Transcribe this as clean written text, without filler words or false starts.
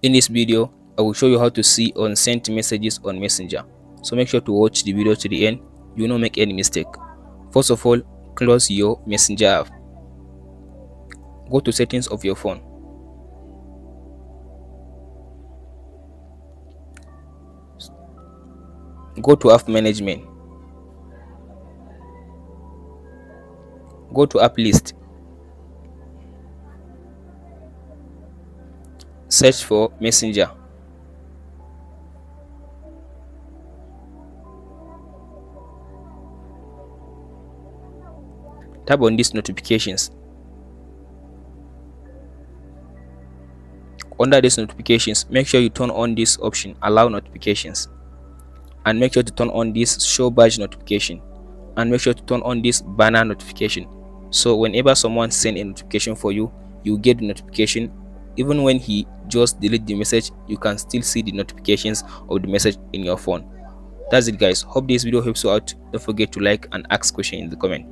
In this video, I will show you how to see unsent messages on Messenger. So make sure to watch the video to the end. You will not make any mistake. First of all, close your Messenger app. Go to settings of your phone. Go to app management. Go to app list. Search for Messenger. Tap on these notifications. Under these notifications, make sure you turn on this option, allow notifications, and make sure to turn on this show badge notification, and make sure to turn on this banner notification. So whenever someone sends a notification for you, you get the notification. Even when he just delete the message, you can still see the notifications of the message in your phone. That's it, guys. Hope this video helps you out. Don't forget to like and ask questions in the comment.